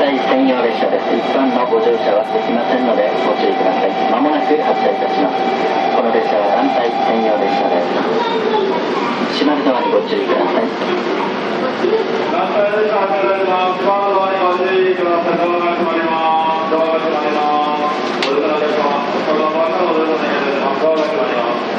体専用列車です。一般のご乗車はできませんのでご注意ください。まもなく発車いたします。この列車は団体専用列車です。閉まるドアにご注意ください。団体列車発車いたします。ドアにご注意ください。ドアが閉まります。ドアが閉まります。お出の列車は先ほどの場所のお出の列車です。ドアが閉まります。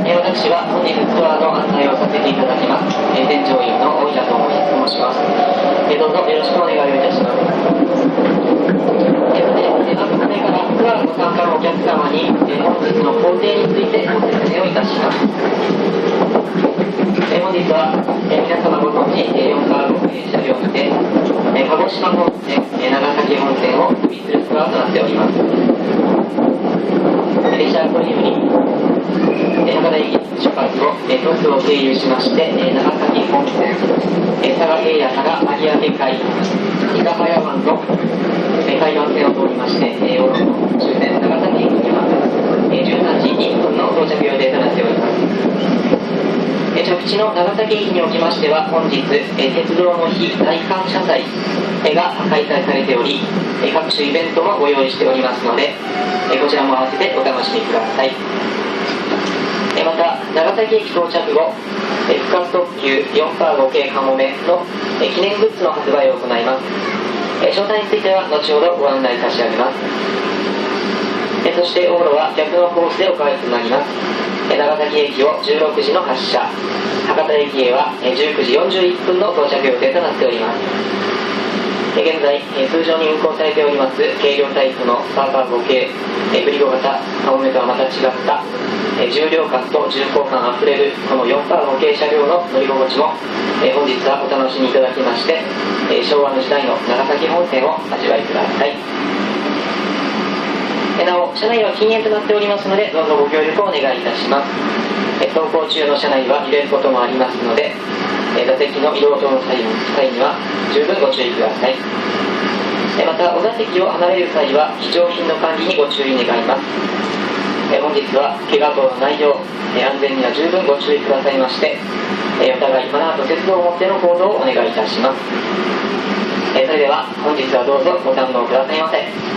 私は本日ツアーの案内をさせていただきます。添乗員の大平と申します。どうぞよろしくお願いをいたします。まずこれからツアーご参加のお客様に本日の工程についてご説明をいたします。本日は皆様ご存知485系車両にて鹿児島本線、長崎本線を飛びするツアーとなっております。列車はこのように博多駅出発を鳥栖を経由しまして長崎本線、佐賀平野から有明海、諫早湾の海岸線を通りまして終点長崎駅には13時1分の到着予定となっております。着地の長崎駅におきましては、本日、鉄道の日大感謝祭が開催されており、各種イベントもご用意しておりますので、こちらも合わせてお楽しみください。また、長崎駅到着後、復活特急485系かもめの記念グッズの発売を行います。詳細については後ほどご案内差し上げます。そして往路は逆のコースでお返しとなります。長崎駅を16時の発車、博多駅へは19時41分の到着予定となっております。現在通常に運行されております軽量タイプの485系ぶり5型かもめとはまた違った重量感と重厚感あふれるこの485系車両の乗り心地も本日はお楽しみいただきまして、昭和の時代の長崎本線を味わいください。なお、車内は禁煙となっておりますので、どうぞご協力をお願いいたします。走行中の車内は揺れることもありますので、座席の移動等の際には十分ご注意ください。また、お座席を離れる際は貴重品の管理にご注意願います。本日は怪我等のないよう安全には十分ご注意くださいまして、お互いマナーと節度を持っての行動をお願いいたします。それでは本日はどうぞご堪能くださいませ。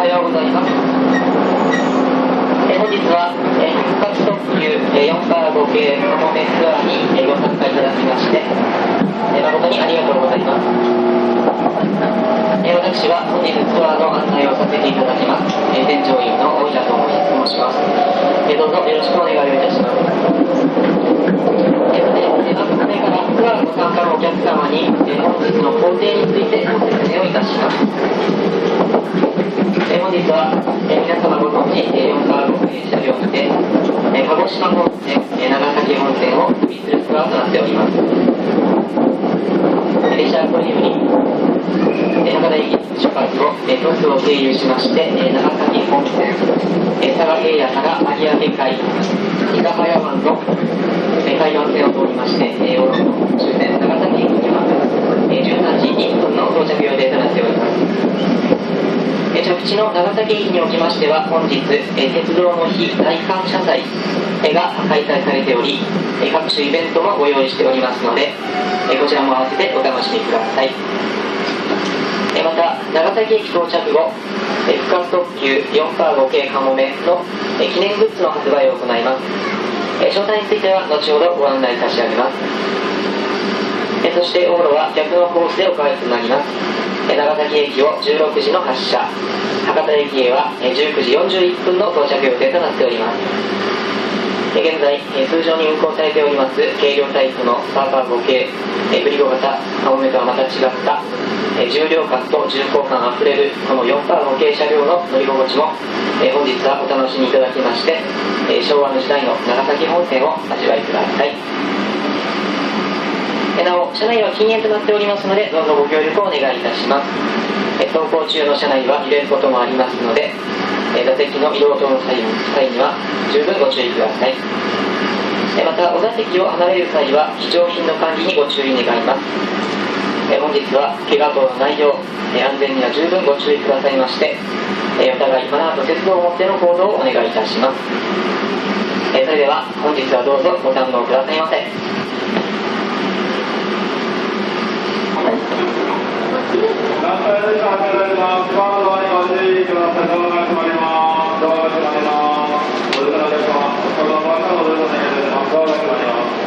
はようございます。本日は復活特急485系かもめツアーにご参加いただきまして誠にありがとうございます。私は本日ツアーの案内をさせていただきます。添乗員の大平と申します。どうぞよろしくお願いをいたします。これからツアーご参加のお客様に本日の工程についてご説明をいたします。本日は皆様ご存知485系車両にて鹿児島本線、長崎本線を旅するツアーとなっております。列車はこれにより博多駅出発後鳥栖を経由しまして長崎本線佐賀平野から有明海諫早湾の海岸線を通りましてオロの終点長崎駅には13時1分の到着予定となっております。着地の長崎駅におきましては本日鉄道の日大感謝祭が開催されており各種イベントもご用意しておりますのでこちらも合わせてお楽しみください。また長崎駅到着後復活特急485系かもめの記念グッズの発売を行います。詳細については後ほどご案内差し上げます。そして往路は逆のコースでお返しとなります。長崎駅を16時の発車、博多駅へは19時41分の到着予定となっております。現在通常に運行されております軽量タイプの485系グリコ型かもめとはまた違った重量感と重厚感あふれるこの485系車両の乗り心地も本日はお楽しみいただきまして昭和の時代の長崎本線を味わいください。なお車内は禁煙となっておりますのでどうぞご協力をお願いいたします。走行中の車内は揺れることもありますので座席の移動等の際には十分ご注意ください。またお座席を離れる際は貴重品の管理にご注意願います。本日は怪我等のないよう安全には十分ご注意くださいましてお互いマナーと節度を持っての行動をお願いいたします。それでは本日はどうぞご堪能くださいませ。団体列車始められます。カードは今ご注意ください。ドアが閉まります。ドアが閉まります。お出のお客様、その場所のお出のお願いいたします。ドアが閉まります。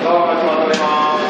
ドアが閉まります。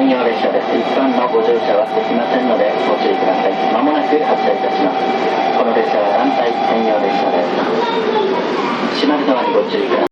専用列車です。一般のご乗車はできませんのでご注意ください。まもなく発車いたします。この列車は団体専用列車です。閉まるドアにご注意ください。